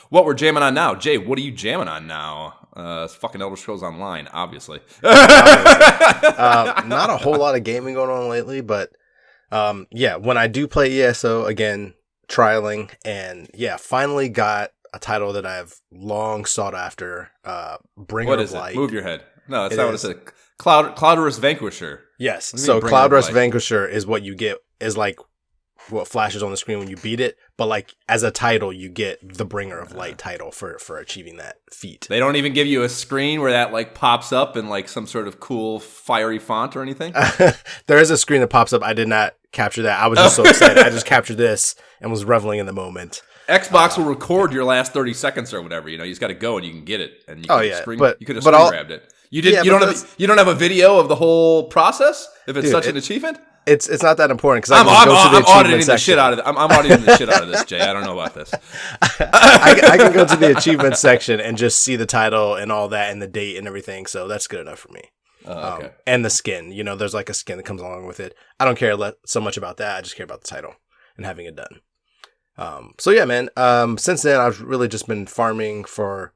What we're jamming on now, Jay? What are you jamming on now? It's fucking Elder Scrolls Online, obviously. Not a whole lot of gaming going on lately, but yeah, when I do play ESO again, trialing, and yeah, finally got a title that I've long sought after. Bringer What of is Light. it? Move your head. No, that's not what it said. Cloudurus Vanquisher. Yes, What do you so mean Bringer of Cloudurus Light? Vanquisher is what you get. Is like what flashes on the screen when you beat it, but like as a title, you get the Bringer of Light title for achieving that feat. They don't even give you a screen where that like pops up in like some sort of cool fiery font or anything. There is a screen that pops up. I did not capture that. I was just so excited. I just captured this and was reveling in the moment. Xbox will record your last 30 seconds or whatever. You know, you just got to go and you can get it. And you can you could have screen grabbed it. You didn't. Yeah, you don't have a video of the whole process if it's such an achievement. It's not that important because I'm auditing the shit out of I'm auditing the shit out of this, Jay. I don't know about this. I can go to the achievement section and just see the title and all that and the date and everything. So that's good enough for me. Okay. And the skin, you know, there's like a skin that comes along with it. I don't care so much about that. I just care about the title and having it done. So yeah, man. Since then, I've really just been farming for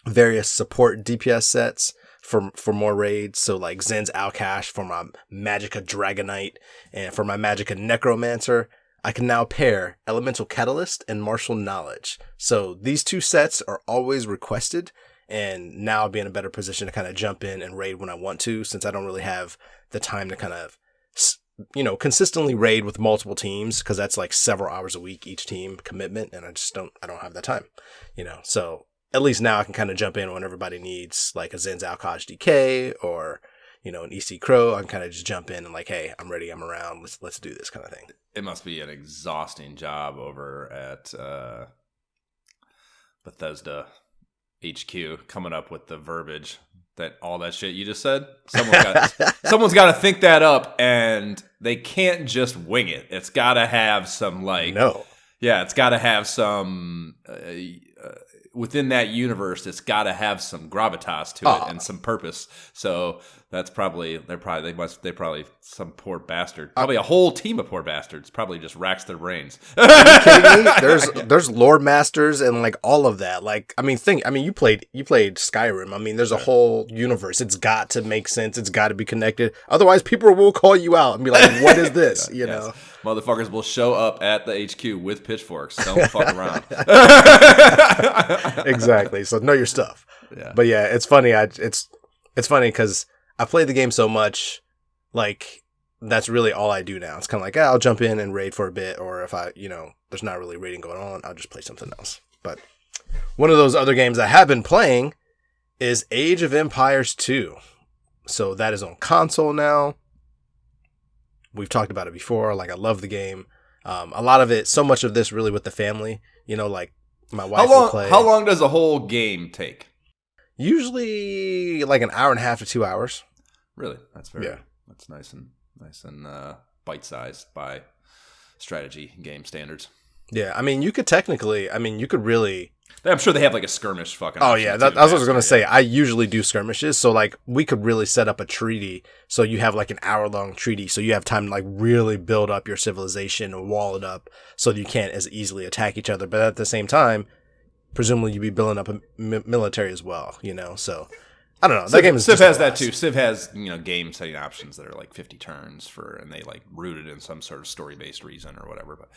various support DPS sets for more raids. So like Zen's Alcash for my Magicka Dragonite and for my Magicka Necromancer. I can now pair Elemental Catalyst and Martial Knowledge. So these two sets are always requested, and now I'll be in a better position to kind of jump in and raid when I want to, since I don't really have the time to kind of, you know, consistently raid with multiple teams, because that's like several hours a week each team commitment, and I don't have that time, you know. So at least now I can kind of jump in when everybody needs like a Zen's Alcash DK or, you know, an EC Crow. I can kind of just jump in and like, hey, I'm ready, I'm around, let's do this kind of thing. It must be an exhausting job over at Bethesda HQ coming up with the verbiage that all that shit you just said. Someone's got to think that up, and they can't just wing it. It's got to have some like it's got to have some within that universe. It's got to have some gravitas to it and some purpose. So that's probably some poor bastard, probably a whole team of poor bastards, probably just racks their brains. Are you kidding me? There's lore masters and like all of that. Like, I mean, you played Skyrim. I mean, there's a whole universe. It's got to make sense. It's got to be connected. Otherwise, people will call you out and be like, "What is this?" You know, motherfuckers will show up at the HQ with pitchforks. Don't fuck around. Exactly. So know your stuff. Yeah. But yeah, it's funny. It's funny because I play the game so much, like, that's really all I do now. It's kind of like, I'll jump in and raid for a bit, or if there's not really raiding going on, I'll just play something else. But one of those other games I have been playing is Age of Empires 2. So that is on console now. We've talked about it before. Like, I love the game. A lot of it, so much of this really with the family, you know, like my wife will play. How long does a whole game take? Usually like an hour and a half to 2 hours. Really? That's nice and bite-sized by strategy game standards. Yeah, I mean, you could really... I'm sure they have like a skirmish fucking... Oh, yeah, that's what I was going to say. I usually do skirmishes, so like we could really set up a treaty, so you have like an hour-long treaty, so you have time to like really build up your civilization and wall it up so that you can't as easily attack each other. But at the same time, presumably you'd be building up a military as well, you know, so... I don't know. That game is Civ has that too. Civ has, you know, game setting options that are like 50 turns and they like rooted in some sort of story based reason or whatever. But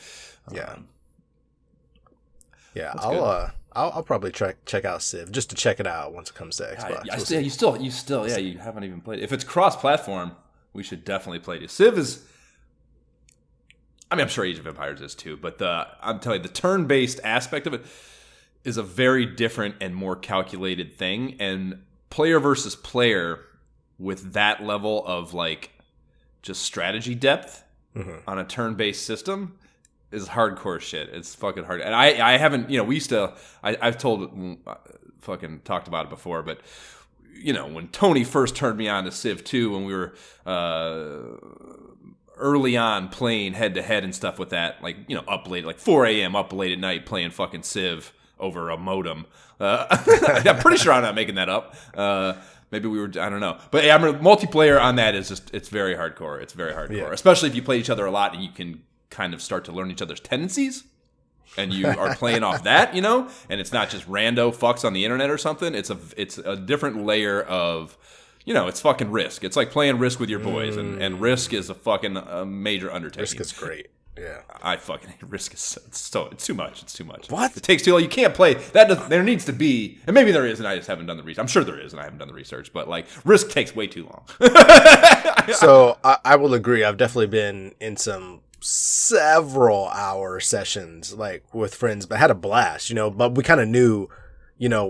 I'll probably check out Civ just to check it out once it comes to Xbox. You haven't even played it. If it's cross platform, we should definitely play it. Civ is, I mean, I'm sure Age of Empires is too, but I'm telling you, the turn based aspect of it is a very different and more calculated thing, and player versus player with that level of like just strategy depth on a turn-based system is hardcore shit. It's fucking hard. And I haven't, you know, I've fucking talked about it before, but you know, when Tony first turned me on to Civ 2 when we were early on playing head to head and stuff with that, like, you know, up late, like 4 a.m. up late at night playing fucking Civ over a modem. I'm pretty sure I'm not making that up. Maybe we were, I don't know. But yeah, multiplayer on that is just, it's very hardcore. It's very hardcore. Yeah. Especially if you play each other a lot and you can kind of start to learn each other's tendencies. and you are playing off that, and it's not just rando fucks on the internet or something. It's a different layer of, it's fucking Risk. It's like playing Risk with your boys, and Risk is a fucking major undertaking. Risk is great. Yeah, I fucking hate Risk. It's too much. It's too much. What? It takes too long. You can't play that. There needs to be, and maybe there is, and I just haven't done the research. I'm sure there is, and I haven't done the research. But like Risk takes way too long. So I will agree. I've definitely been in some several hour sessions like with friends, but I had a blast. But we kind of knew.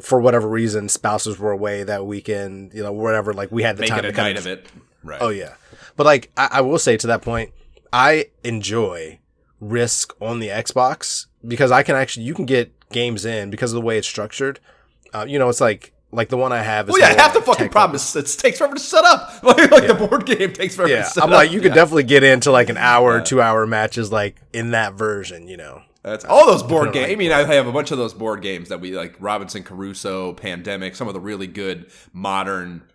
For whatever reason, spouses were away that weekend. Whatever. Like we had the Make time it a to kind night of it. Right. Oh yeah, but like I will say to that point. I enjoy Risk on the Xbox because you can get games in because of the way it's structured. It's like the one I have is half the fucking problem is it takes forever to set up. The board game takes forever to set up. I'm like, you could definitely get into like an hour, 2 hour matches like in that version, That's all those board games. I mean, I have a bunch of those board games that we like Robinson Crusoe, Pandemic, some of the really good modern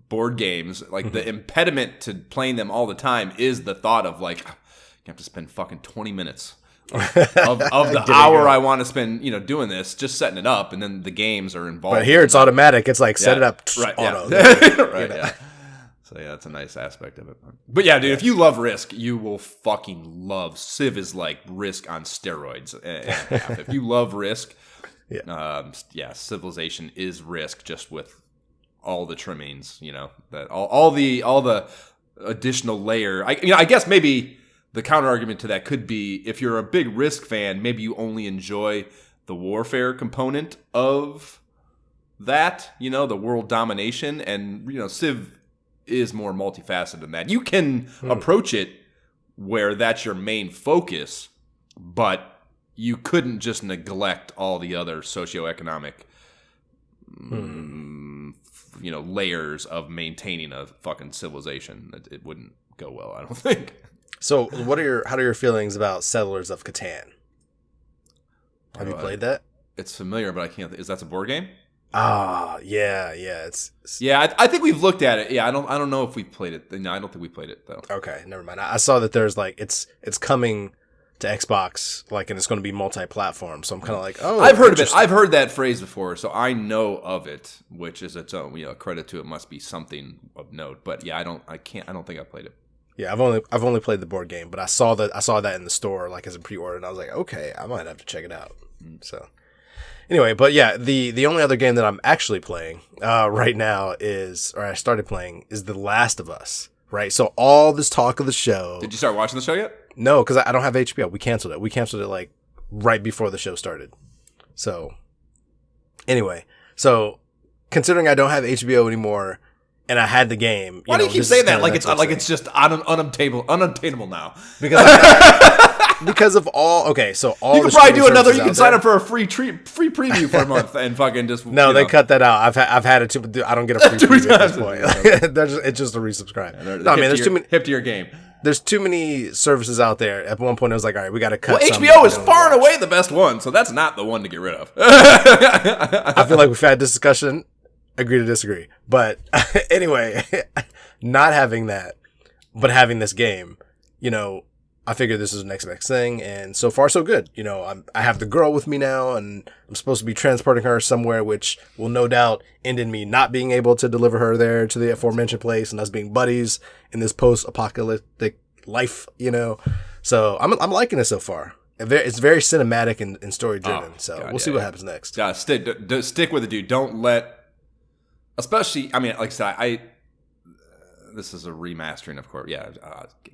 board games. Like the impediment to playing them all the time is the thought of like, you have to spend fucking 20 minutes of the hour I want to spend, doing this, just setting it up, and then the games are involved. But here it's automatic. It's like set it up, right? Auto. Right. Yeah. So yeah, that's a nice aspect of it. But yeah, dude, if you love Risk, you will fucking love Civ. Is like Risk on steroids. If you love Risk, Civilization is Risk just with all the trimmings, that all the additional layer. I guess maybe the counter argument to that could be if you're a big Risk fan, maybe you only enjoy the warfare component of that, the world domination, and Civ is more multifaceted than that. You can approach it where that's your main focus, but you couldn't just neglect all the other socioeconomic layers of maintaining a fucking civilization. It wouldn't go well, I don't think. So how are your feelings about Settlers of Catan? Have you played that? It's familiar, but I can't. Is that a board game? Yeah. I think we've looked at it. Yeah, I don't know if we've played it. No, I don't think we played it though. Okay, never mind. I saw that there's like it's coming to Xbox, like, and it's going to be multi-platform. So I'm kind of like, I've heard of it. I've heard that phrase before, so I know of it, which is its own. Credit to it must be something of note. But yeah, I don't think I played it. Yeah, I've only played the board game, but I saw that in the store like as a pre-order, and I was like, okay, I might have to check it out. So anyway, but yeah, the only other game that I'm actually playing right now I started playing is The Last of Us. Right, so all this talk of the show. Did you start watching the show yet? No, because I don't have HBO. We canceled it. We canceled it like right before the show started. So anyway, considering I don't have HBO anymore, and I had the game. Why do you keep saying that? Like it's just unobtainable now. Because of all. Okay, so all you can probably do another. You can sign up for a free preview for a month and fucking just. No, they cut that out. I've had it too. I don't get a free preview at this point. It's just a resubscribe. No, I mean there's too many hip to your game. There's too many services out there. At one point, I was like, all right, we got to cut. Well, HBO is far and away the best one, so that's not the one to get rid of. I feel like we've had this discussion. Agree to disagree. But anyway, not having that, but having this game, I figured this is the next best thing, and so far so good. I have the girl with me now, and I'm supposed to be transporting her somewhere, which will no doubt end in me not being able to deliver her there to the aforementioned place, and us being buddies in this post-apocalyptic life. So I'm liking it so far. It's very cinematic and story driven. We'll see what happens next. Yeah, stick with it, dude. Don't let. Especially, I mean, like I said, this is a remastering, of course. Yeah,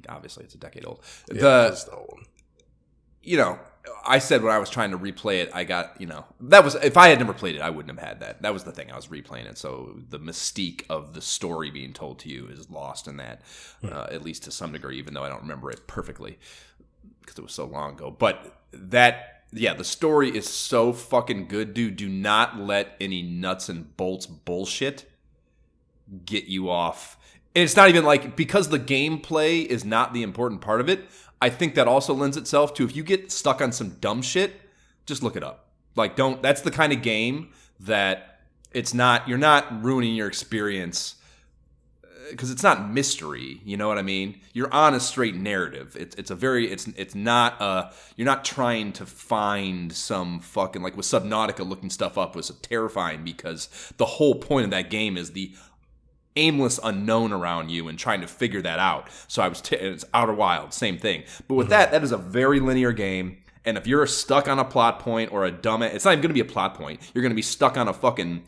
obviously it's a decade old. That's the old one. I said when I was trying to replay it, I got, that was, if I had never played it, I wouldn't have had that. That was the thing. I was replaying it. So the mystique of the story being told to you is lost in that, at least to some degree, even though I don't remember it perfectly because it was so long ago. But the story is so fucking good, dude. Do not let any nuts and bolts bullshit get you off. And it's not even like, because the gameplay is not the important part of it, I think that also lends itself to, if you get stuck on some dumb shit, just look it up. Like, that's the kind of game that you're not ruining your experience because it's not mystery, you know what I mean? You're on a straight narrative. It's not you're not trying to find some fucking, like with Subnautica, looking stuff up was terrifying because the whole point of that game is the aimless unknown around you and trying to figure that out. So it's Outer Wilds, same thing. But with that is a very linear game. And if you're stuck on a plot point or it's not even going to be a plot point. You're going to be stuck on a fucking.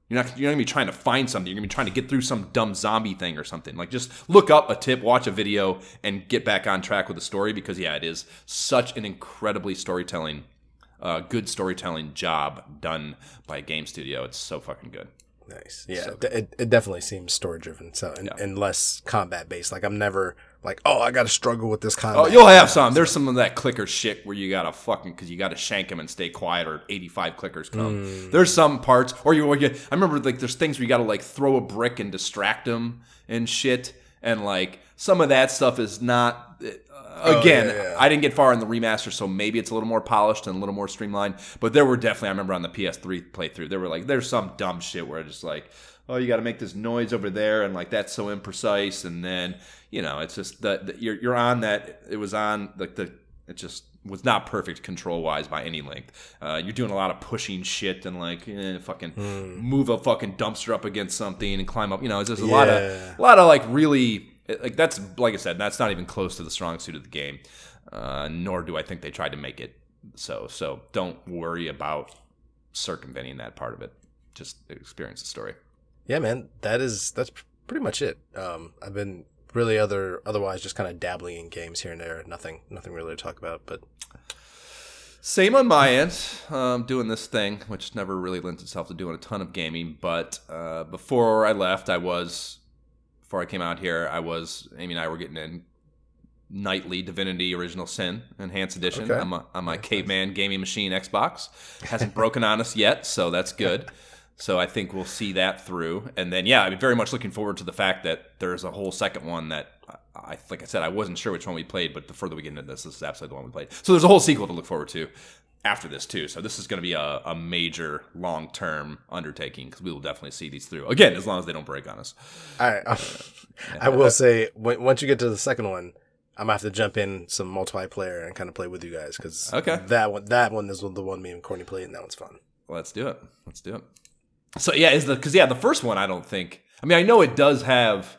You're not going to be trying to find something. You're going to be trying to get through some dumb zombie thing or something. Like, just look up a tip, watch a video, and get back on track with the story because, yeah, it is such an incredibly good storytelling job done by a game studio. It's so fucking good. Nice. Yeah, so it definitely seems story-driven and less combat-based. Like, I'm never like, oh, I got to struggle with this combat. Oh, you'll have some. There's some of that clicker shit where you got to fucking, because you got to shank him and stay quiet or 85 clickers come. There's some parts, I remember, like, there's things where you got to, like, throw a brick and distract them and shit. And, like, some of that stuff is not... I didn't get far in the remaster, so maybe it's a little more polished and a little more streamlined. But there were definitely, I remember on the PS3 playthrough, there's some dumb shit where it's just like, oh, you got to make this noise over there, and like that's so imprecise, and then it's just that you're on that. It was on it just was not perfect control wise by any length. You're doing a lot of pushing shit and like fucking move a fucking dumpster up against something and climb up. It's just a lot of like really. Like that's, like I said, that's not even close to the strong suit of the game, nor do I think they tried to make it so. So don't worry about circumventing that part of it. Just experience the story. Yeah, man, that's pretty much it. I've been really otherwise just kind of dabbling in games here and there. Nothing really to talk about, but same on my end. Doing this thing, which never really lends itself to doing a ton of gaming. But before I left, Before I came out here, Amy and I were getting in nightly Divinity Original Sin Enhanced Edition on my Caveman Gaming Machine Xbox. Hasn't broken on us yet, so that's good. So I think we'll see that through. And then, I'm very much looking forward to the fact that there's a whole second one that, like I said, I wasn't sure which one we played, but the further we get into this is absolutely the one we played. So there's a whole sequel to look forward to after this, too. So this is going to be a major, long-term undertaking because we will definitely see these through. Again, as long as they don't break on us. All right. I will say, once you get to the second one, I'm going to have to jump in some multiplayer and kind of play with you guys because that one is the one me and Courtney played, and that one's fun. Well, let's do it. So, the first one, I don't think... I mean, I know it does have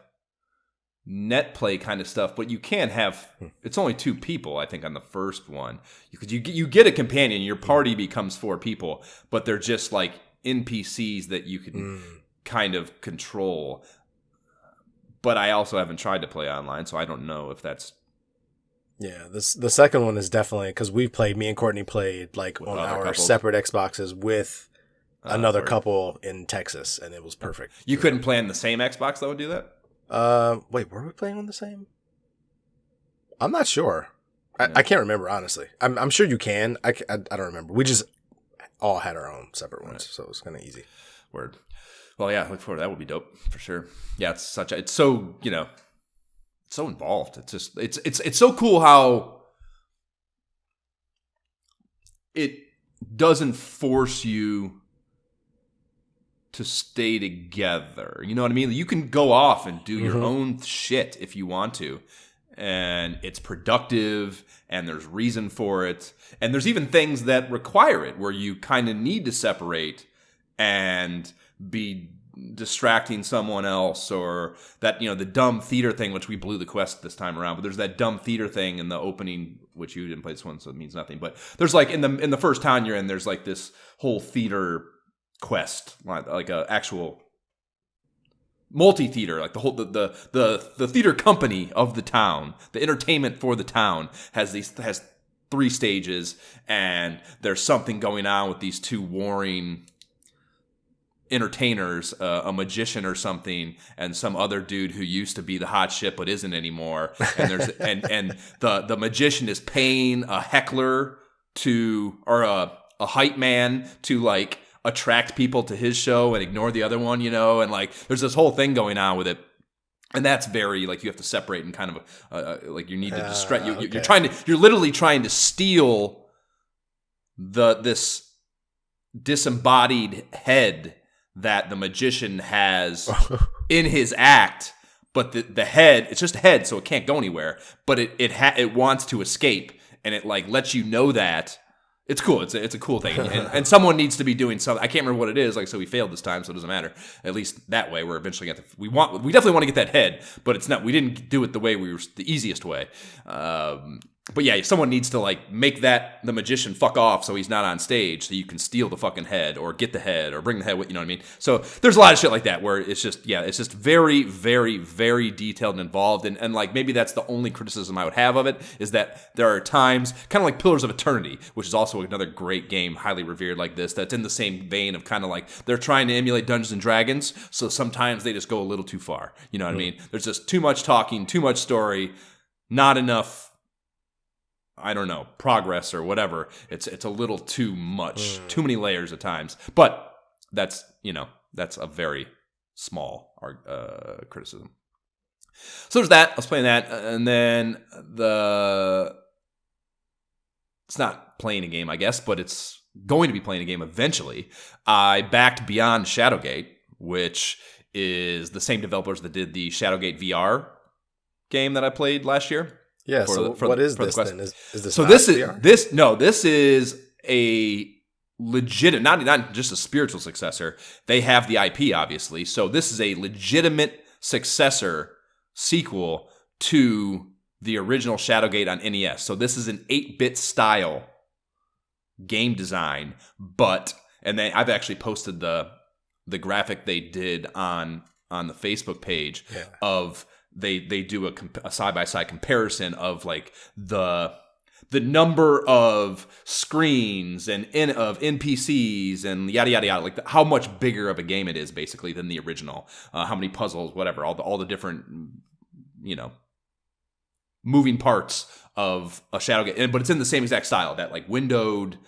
net play kind of stuff, but you can't have... It's only 2 people, I think, on the first one. Because you get a companion, your party becomes 4 people, but they're just like NPCs that you can kind of control. But I also haven't tried to play online, so I don't know if that's... Yeah, the second one is definitely... Because me and Courtney played like on our separate Xboxes with another couple in Texas, and it was perfect. You couldn't play on the same Xbox that would do that? Wait, were we playing on the same? I'm not sure. I can't remember, honestly. I'm sure you can. I don't remember. We just all had our own separate ones, so it was kind of easy. Word. Well, yeah, look forward to that. Would be dope for sure. Yeah, it's so, it's so involved. It's just, it's so cool how it doesn't force you to stay together. You know what I mean? You can go off and do your own shit if you want to. And it's productive, and there's reason for it. And there's even things that require it, where you kind of need to separate and be distracting someone else, or that, the dumb theater thing, which we blew the quest this time around. But there's that dumb theater thing in the opening, which you didn't play this one, so it means nothing. But there's like in the first town you're in, there's like this whole theater quest, like a actual multi-theater, like the whole the theater company of the town, the entertainment for the town has 3 stages, and there's something going on with these 2 warring entertainers, a magician or something, and some other dude who used to be the hot shit but isn't anymore. And there's and the magician is paying a heckler or a hype man to like attract people to his show and ignore the other one, and like there's this whole thing going on with it. And that's very, like, you have to separate and kind of like you need to distract. You're literally trying to steal this disembodied head that the magician has in his act but the head, it's just a head, so it can't go anywhere. But it wants to escape, and it like lets you know that. It's cool. It's a cool thing, and someone needs to be doing something. I can't remember what it is. Like, so we failed this time, so it doesn't matter. At least that way, we're eventually going to. We definitely want to get that head, but it's not. We didn't do it the way the easiest way. But yeah, someone needs to like make the magician fuck off so he's not on stage, so you can steal the fucking head or get the head or bring the head with, you know what I mean? So there's a lot of shit like that where it's just very, very, very detailed and involved. And like maybe that's the only criticism I would have of it, is that there are times, kind of like Pillars of Eternity, which is also another great game, highly revered like this, that's in the same vein of kind of like they're trying to emulate Dungeons and Dragons, so sometimes they just go a little too far. You know what I mean? There's just too much talking, too much story, not enough, I don't know, progress or whatever. It's a little too much, too many layers at times. But that's a very small criticism. So there's that. I was playing that, and then it's not playing a game, I guess, but it's going to be playing a game eventually. I backed Beyond Shadowgate, which is the same developers that did the Shadowgate VR game that I played last year. Yeah. What is this then? Is this so? This is a legitimate, not just a spiritual successor. They have the IP, obviously. So this is a legitimate successor sequel to the original Shadowgate on NES. So this is an 8-bit style game design, I've actually posted the graphic they did on the Facebook page of. They do a side-by-side comparison of like the number of screens and of NPCs and yada yada yada, like how much bigger of a game it is basically than the original. How many puzzles, whatever, all the different moving parts of a Shadowgate, but it's in the same exact style, that like windowed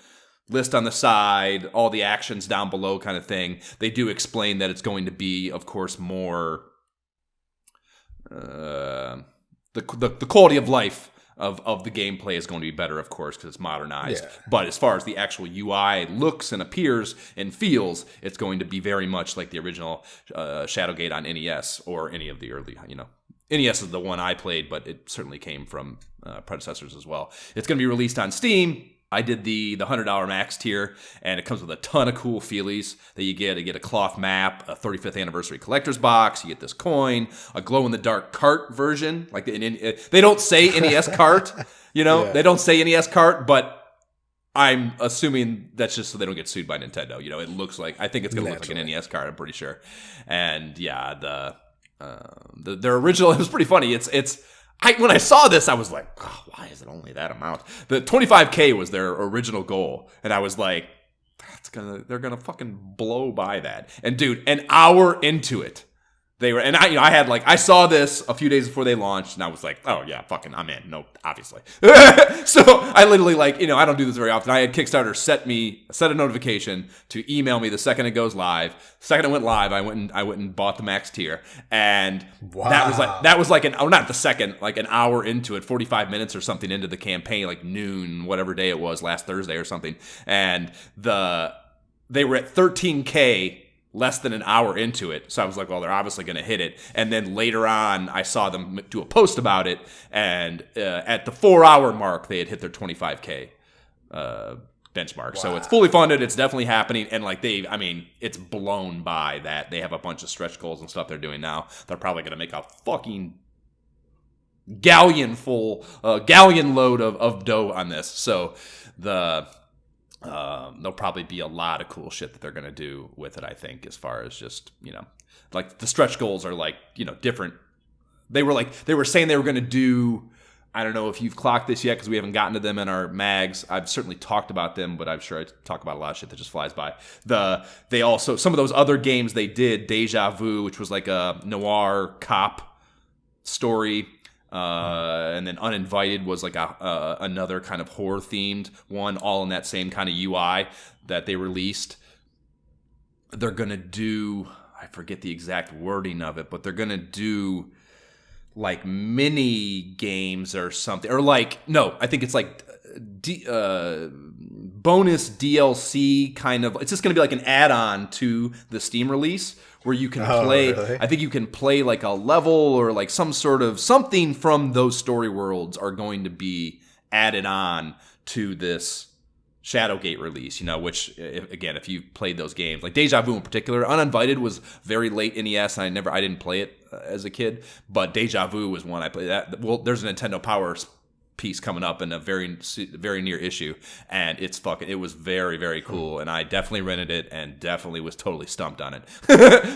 list on the side, all the actions down below kind of thing. They do explain that it's going to be, of course, more. The quality of life of the gameplay is going to be better, of course, because it's modernized. Yeah. But as far as the actual UI looks and appears and feels, it's going to be very much like the original Shadowgate on NES or any of the early, NES is the one I played, but it certainly came from predecessors as well. It's going to be released on Steam. I did the $100 max tier, and it comes with a ton of cool feelies that you get. You get a cloth map, a 35th anniversary collector's box. You get this coin, a glow-in-the-dark cart version. Like they don't say NES cart, They don't say NES cart, but I'm assuming that's just so they don't get sued by Nintendo. It looks like, I think it's going to look like an NES cart, I'm pretty sure. And yeah, their original, it was pretty funny. When I saw this, I was like, oh, why is it only that amount? The 25K was their original goal, and I was like, they're gonna fucking blow by that. And dude, an hour into it, they were, and I saw this a few days before they launched, and I was like, oh yeah, fucking, I'm in. No, obviously. So I literally I don't do this very often. I had Kickstarter set a notification to email me the second it goes live. The second it went live, I went and bought the max tier, and that was like not the second, like an hour into it, 45 minutes or something into the campaign, like noon, whatever day it was, last Thursday or something, and they were at 13K. Less than an hour into it. So I was like, well, they're obviously going to hit it. And then later on, I saw them do a post about it. And at the 4-hour mark, they had hit their 25K benchmark. Wow. So it's fully funded. It's definitely happening. And it's blown by that. They have a bunch of stretch goals and stuff they're doing now. They're probably going to make a fucking galleon load of dough on this. So there'll probably be a lot of cool shit that they're going to do with it, I think, as far as just, like the stretch goals are like, different. They were saying they were going to do, I don't know if you've clocked this yet because we haven't gotten to them in our mags. I've certainly talked about them, but I'm sure I talk about a lot of shit that just flies by. They also, some of those other games they did, Deja Vu, which was like a noir cop story. And then Uninvited was like another kind of horror themed one, all in that same kind of UI that they released. They're gonna do, I forget the exact wording of it, but they're gonna do like mini games or something, or like, no, I think it's like bonus bonus DLC kind of. It's just going to be like an add-on to the Steam release where you can play. Really? I think you can play like a level or like some sort of something from those story worlds are going to be added on to this Shadowgate release, which, again, if you played those games, like Deja Vu in particular, Uninvited was very late NES, and I didn't play it as a kid, but Deja Vu was one I played. Well, there's a Nintendo Power piece coming up in a very, very near issue, and it was very, very cool, and I definitely rented it and definitely was totally stumped on it.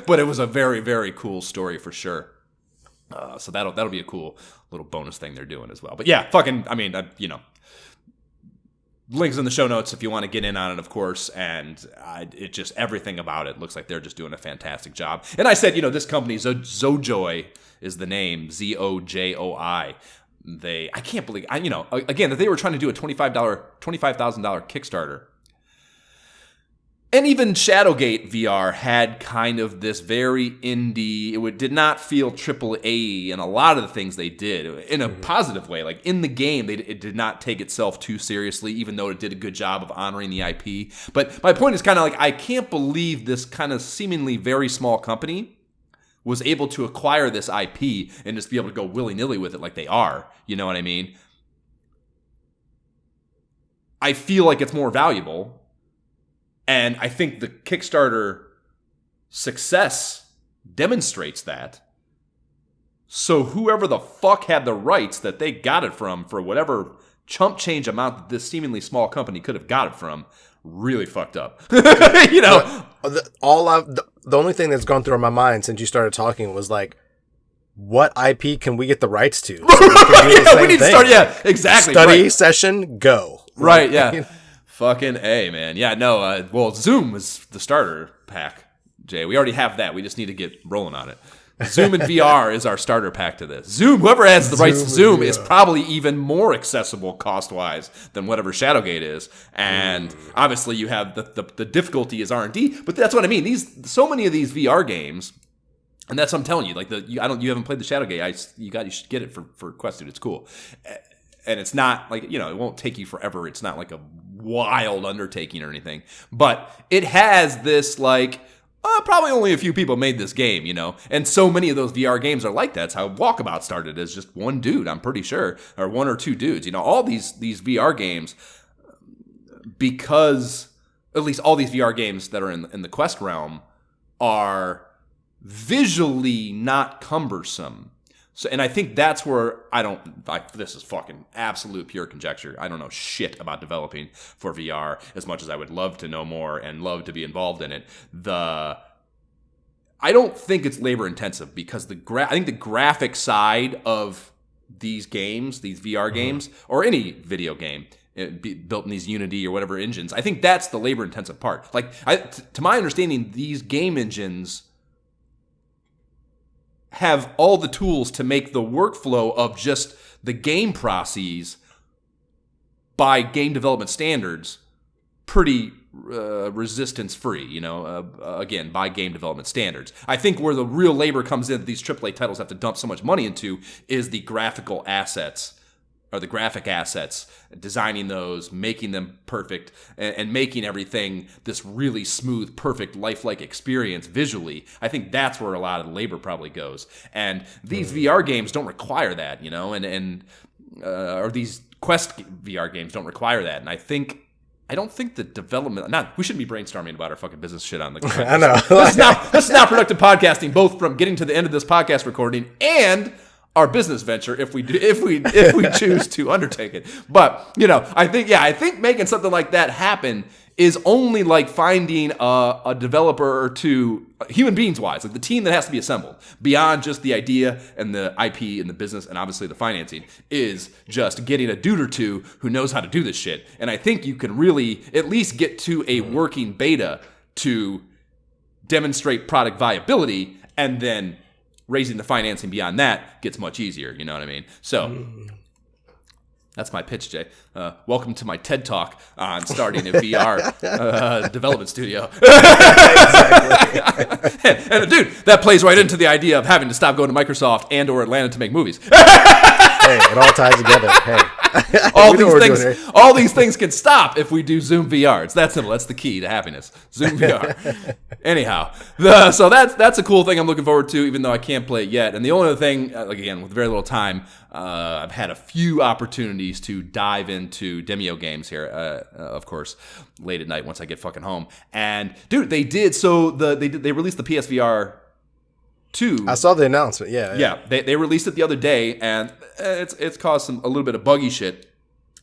But it was a very, very cool story for sure. So that'll be a cool little bonus thing they're doing as well. But yeah, links in the show notes if you want to get in on it, of course. And it just, everything about it looks like they're just doing a fantastic job. And I said, this company, Zojoi is the name, Zojoi. I can't believe, again, that they were trying to do a $25,000 Kickstarter. And even Shadowgate VR had kind of this very indie, it did not feel AAA in a lot of the things they did in a positive way. Like in the game, it did not take itself too seriously, even though it did a good job of honoring the IP. But my point is kind of like, I can't believe this kind of seemingly very small company was able to acquire this IP and just be able to go willy-nilly with it like they are. You know what I mean? I feel like it's more valuable. And I think the Kickstarter success demonstrates that. So whoever the fuck had the rights that they got it from for whatever chump change amount that this seemingly small company could have got it from really fucked up. The only thing that's gone through my mind since you started talking was like, what IP can we get the rights to? So we need to start, exactly. Study session, go. Right, yeah. Fucking A, man. Yeah, no, Zoom was the starter pack, Jay. We already have that. We just need to get rolling on it. Zoom and VR is our starter pack to this. Zoom, whoever has the rights to Zoom is probably even more accessible cost-wise than whatever Shadowgate is. And obviously you have the difficulty is R&D, but that's what I mean. So many of these VR games, and that's what I'm telling you, like you haven't played the Shadowgate. You should get it for Quest, dude. It's cool. And it's not like, it won't take you forever. It's not like a wild undertaking or anything. But it has this, like, probably only a few people made this game, And so many of those VR games are like that. It's how Walkabout started as just one dude, I'm pretty sure. Or one or two dudes. All these VR games, because at least all these VR games that are in the Quest realm are visually not cumbersome. So, and I think that's where this is fucking absolute pure conjecture. I don't know shit about developing for VR as much as I would love to know more and love to be involved in it. I don't think it's labor intensive because I think the graphic side of these games, these VR games, or any video game built in these Unity or whatever engines, I think that's the labor intensive part. Like, to my understanding, these game engines have all the tools to make the workflow of just the game processes by game development standards pretty resistance free, again, by game development standards. I think where the real labor comes in that these AAA titles have to dump so much money into is the graphical assets, or the graphic assets, designing those, making them perfect, and making everything this really smooth, perfect, lifelike experience visually. I think that's where a lot of the labor probably goes. And these VR games don't require that, or these Quest VR games don't require that. And I don't think the development. We shouldn't be brainstorming about our fucking business shit on the. I know. This is not productive podcasting, both from getting to the end of this podcast recording and our business venture if we choose to undertake it. But I think making something like that happen is only like finding a developer or two, human beings wise, like the team that has to be assembled beyond just the idea and the IP and the business and obviously the financing is just getting a dude or two who knows how to do this shit. And I think you can really at least get to a working beta to demonstrate product viability, and then raising the financing beyond that gets much easier. You know what I mean? So that's my pitch, Jay. Welcome to my TED Talk on starting a VR development studio. and dude, that plays right into the idea of having to stop going to Microsoft and or Atlanta to make movies. Hey, it all ties together. Hey, all these things can stop if we do Zoom VR. It's that simple. That's the key to happiness. Zoom VR. Anyhow, so that's a cool thing I'm looking forward to, even though I can't play it yet. And the only other thing, again, with very little time, I've had a few opportunities to dive into Demio games here, of course, late at night once I get fucking home. And dude, they released the PSVR 2. I saw the announcement. Yeah. They released it the other day, and it's caused a little bit of buggy shit.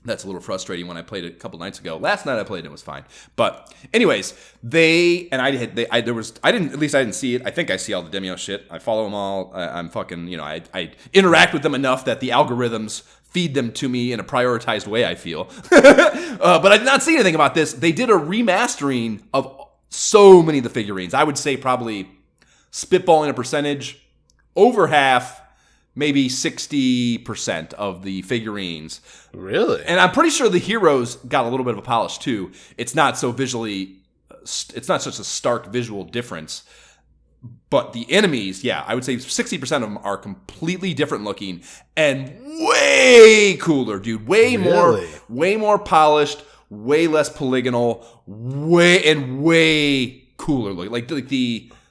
That's a little frustrating when I played it a couple nights ago. Last night I played it, it was fine. But anyways, I didn't see it. I think I see all the Demio shit. I follow them all. I'm fucking, I interact with them enough that the algorithms feed them to me in a prioritized way, I feel. But I did not see anything about this. They did a remastering of so many of the figurines. I would say probably spitballing a percentage, over half, maybe 60% of the figurines. Really? And I'm pretty sure the heroes got a little bit of a polish too. It's not so visually, it's not such a stark visual difference. But the enemies, yeah, I would say 60% of them are completely different looking and way cooler, dude. Way more polished, way less polygonal, way cooler looking.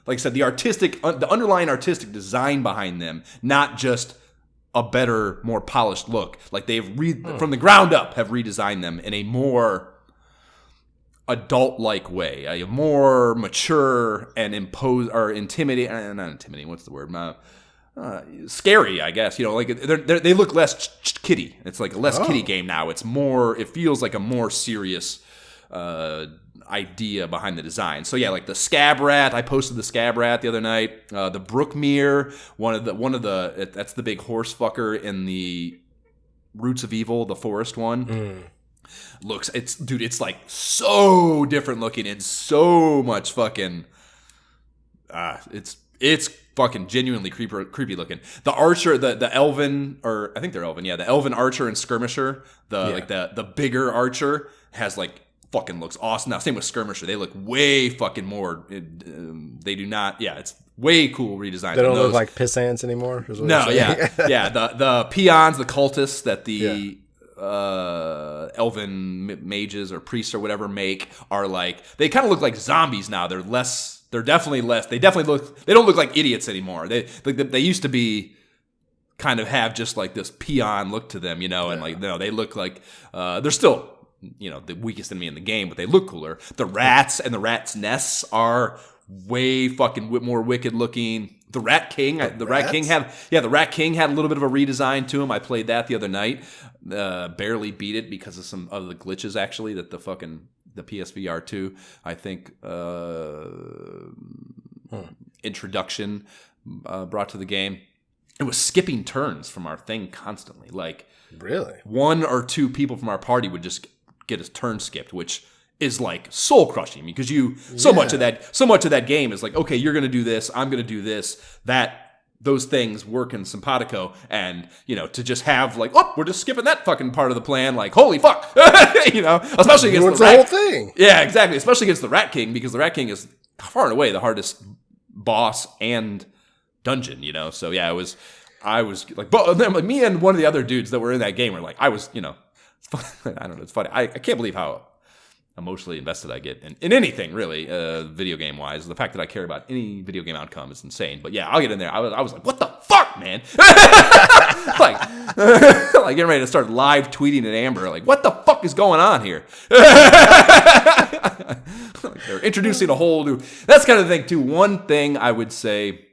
Like I said, the underlying artistic design behind them, not just a better, more polished look. Like they've from the ground up have redesigned them in a more adult-like way, a more mature and intimidating. Not intimidating. What's the word? Scary, I guess. Like they look less kiddie. It's like a less kiddie game now. It's more. It feels like a more serious idea behind the design. So yeah, like the Scab Rat, I posted the Scab Rat the other night. The Brookmere, one of the that's the big horse fucker in the Roots of Evil, the forest one. It's like so different looking and so much fucking it's fucking genuinely creepy looking. The archer, the elven, or I think they're elven, yeah, the elven archer and skirmisher, the bigger archer has like fucking looks awesome. Now, same with Skirmisher. They look way fucking more. They do not. Yeah, it's way cool redesign. They don't look like piss ants anymore. No, yeah. The peons, the cultists that the elven mages or priests or whatever make are like. They kind of look like zombies now. They're less. They're definitely less. They definitely look. They don't look like idiots anymore. They used to be. Kind of have just like this peon look to them, and like no, they look like they're still. The weakest enemy in the game, but they look cooler. The rats and the rats' nests are way fucking more wicked looking. The Rat King, the Rat King had a little bit of a redesign to him. I played that the other night. Barely beat it because of some of the glitches actually that the PSVR 2, I think, introduction brought to the game. It was skipping turns from our thing constantly. Like, really, one or two people from our party would just get a turn skipped, which is like soul crushing because so much of that game is like, okay, you're gonna do this, I'm gonna do this, those things work in simpatico, and to just have like, oh, we're just skipping that fucking part of the plan, like holy fuck, especially against the whole thing. Yeah, exactly, especially against the Rat King, because the Rat King is far and away the hardest boss and dungeon, So yeah, I was like, but then like, me and one of the other dudes that were in that game were like, I was, I don't know, it's funny. I can't believe how emotionally invested I get in anything really, video game wise. The fact that I care about any video game outcome is insane. But yeah, I'll get in there. I was like, what the fuck, man? like getting ready to start live tweeting at Amber, like, what the fuck is going on here? Like they're introducing a whole new. That's kind of the thing too. One thing I would say,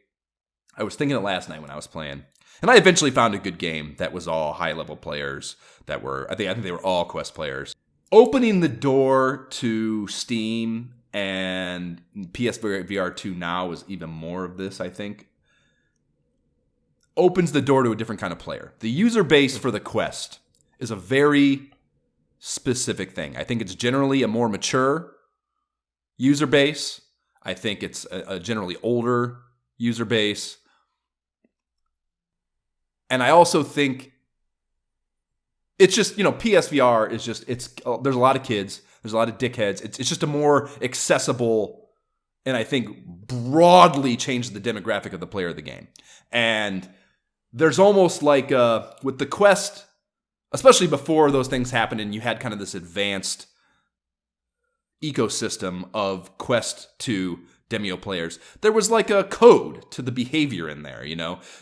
I was thinking it last night when I was playing. And I eventually found a good game that was all high-level players that were, I think they were all Quest players. Opening the door to Steam and PSVR 2 now is even more of this, I think. Opens the door to a different kind of player. The user base for the Quest is a very specific thing. I think it's generally a more mature user base. I think it's a generally older user base. And I also think it's just, PSVR is just, there's a lot of kids, there's a lot of dickheads. It's just a more accessible, and I think broadly changed the demographic of the player of the game. And there's almost like with the Quest, especially before those things happened and you had kind of this advanced ecosystem of Quest 2 Demio players, there was like a code to the behavior in there,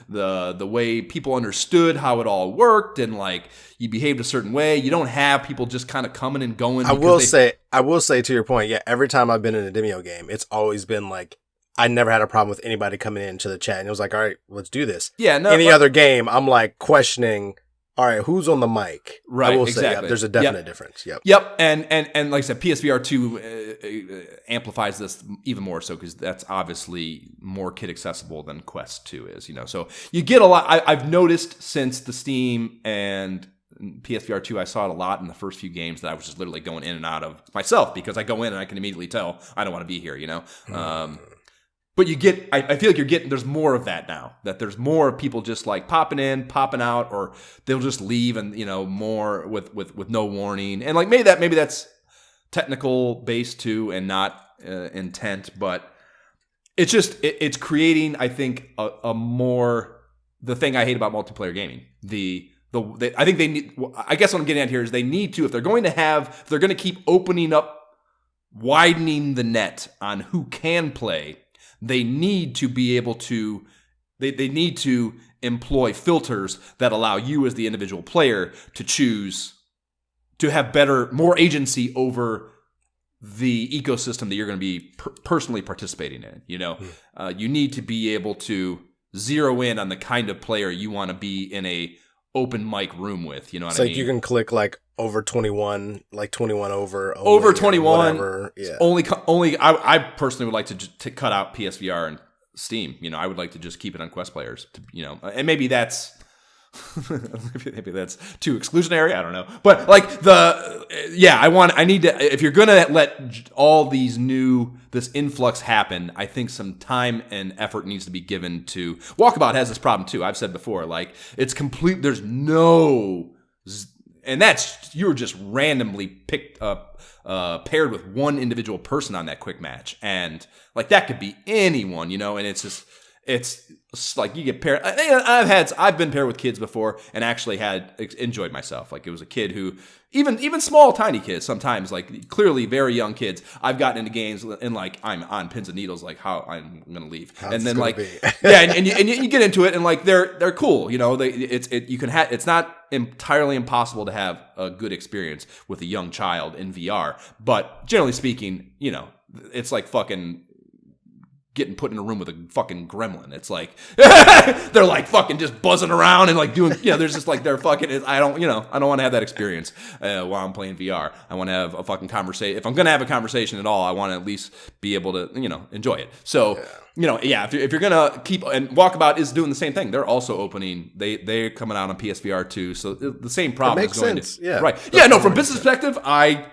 the way people understood how it all worked, and like you behaved a certain way. You don't have people just kind of coming and going. I will say to your point, yeah, every time I've been in a Demio game, it's always been like, I never had a problem with anybody coming into the chat and it was like, all right, let's do this. Yeah, no, any other game, I'm like questioning, all right, who's on the mic? Right, I will exactly. say, yeah, there's a definite difference. Yep. And like I said, PSVR 2 amplifies this even more so because that's obviously more kid accessible than Quest 2 is, So you get a lot. I've noticed since the Steam and PSVR 2, I saw it a lot in the first few games that I was just literally going in and out of myself because I go in and I can immediately tell I don't want to be here, But you get, I feel like there's more of that now, that there's more people just like popping in, popping out, or they'll just leave and, more with no warning. And like maybe that's technical based too and not intent, but it's just, it's creating, I think, a more, the thing I hate about multiplayer gaming. I think they need, I guess what I'm getting at here is they need to, if they're going to keep opening up, widening the net on who can play, they need to be able to, they need to employ filters that allow you as the individual player to choose to have more agency over the ecosystem that you're going to be personally participating in. You need to be able to zero in on the kind of player you want to be in a open mic room with. You know what I mean? Like you can click like over 21, like 21 over 21. Whatever. Yeah. Only. I personally would like to cut out PSVR and Steam. I would like to just keep it on Quest players. And maybe that's maybe that's too exclusionary. I don't know. But like I need to. If you're gonna let all this influx happen, I think some time and effort needs to be given to. Walkabout has this problem too. I've said before, like it's complete. There's no. And you're just randomly picked up, paired with one individual person on that quick match. And like that could be anyone, and it's like you get paired. I've been paired with kids before and actually enjoyed myself. Like it was a kid who, even small, tiny kids sometimes, like clearly very young kids, I've gotten into games and like I'm on pins and needles, like how I'm going to leave. How's and then like, yeah, and you get into it and like they're cool. It's not entirely impossible to have a good experience with a young child in VR, but generally speaking, it's like fucking getting put in a room with a fucking gremlin. It's like they're like fucking just buzzing around and like doing, there's just like they're fucking. I don't want to have that experience while I'm playing VR. I want to have a fucking conversation. If I'm gonna have a conversation at all, I want to at least be able to enjoy it. So if you're gonna keep, and Walkabout is doing the same thing. They're also opening. They're coming out on PSVR too. So the same problem makes is going sense. to right. Yeah, no. From business perspective, I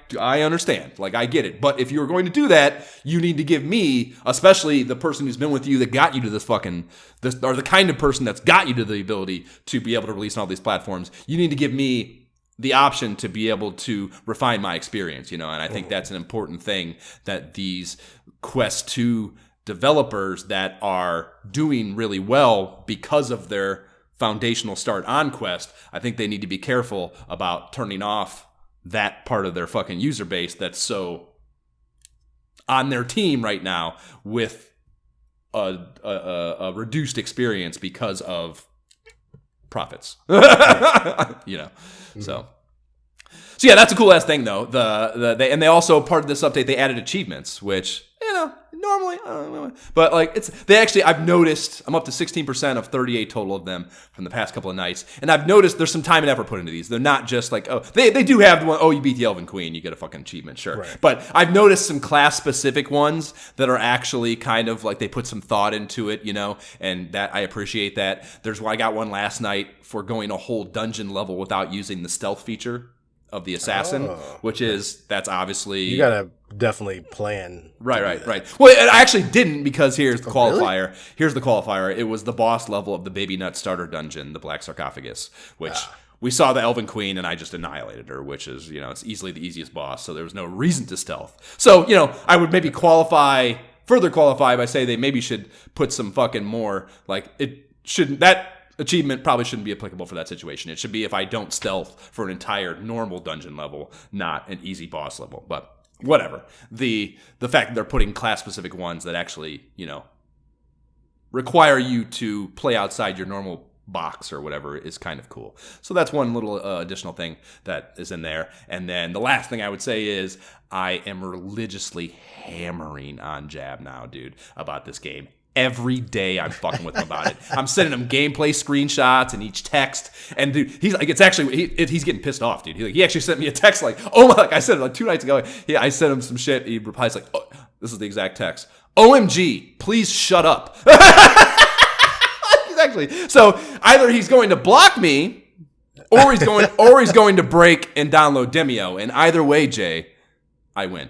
understand. Like I get it. But if you're going to do that, you need to give me, especially the person who's been with you that got you to this or the kind of person that's got you to the ability to be able to release on all these platforms. You need to give me the option to be able to refine my experience. And I think that's an important thing that these Quest 2 developers that are doing really well because of their foundational start on Quest, I think they need to be careful about turning off that part of their fucking user base that's so on their team right now with a reduced experience because of profits. So yeah, that's a cool ass thing though. They also, part of this update, they added achievements, which normally, but like I've noticed I'm up to 16% of 38 total of them from the past couple of nights, and I've noticed there's some time and effort put into these. They're not just like, they do have the one, you beat the Elven Queen, you get a fucking achievement, sure. Right. But I've noticed some class specific ones that are actually kind of like they put some thought into it, and that I appreciate that. I got one last night for going a whole dungeon level without using the stealth feature of the assassin, that's obviously you gotta definitely plan. Right. Well, I actually didn't, because here's the qualifier. Really? Here's the qualifier. It was the boss level of the Baby Nut starter dungeon, the Black Sarcophagus, which we saw the Elven Queen and I just annihilated her, which is, it's easily the easiest boss. So there was no reason to stealth. So, I would maybe further qualify by saying they maybe should put some fucking more, like it shouldn't, that achievement probably shouldn't be applicable for that situation. It should be if I don't stealth for an entire normal dungeon level, not an easy boss level. But whatever. The fact that they're putting class-specific ones that actually, require you to play outside your normal box or whatever is kind of cool. So that's one little additional thing that is in there. And then the last thing I would say is I am religiously hammering on Jab now, dude, about this game. Every day I'm fucking with him about it. I'm sending him gameplay screenshots and each text. And dude, he's like, it's actually, he's getting pissed off, dude. He actually sent me a text like, oh my, like I said it like 2 nights ago. Yeah, I sent him some shit. He replies like, oh, this is the exact text. OMG, please shut up. Exactly. So either he's going to block me or he's going to break and download Demio. And either way, Jay, I win.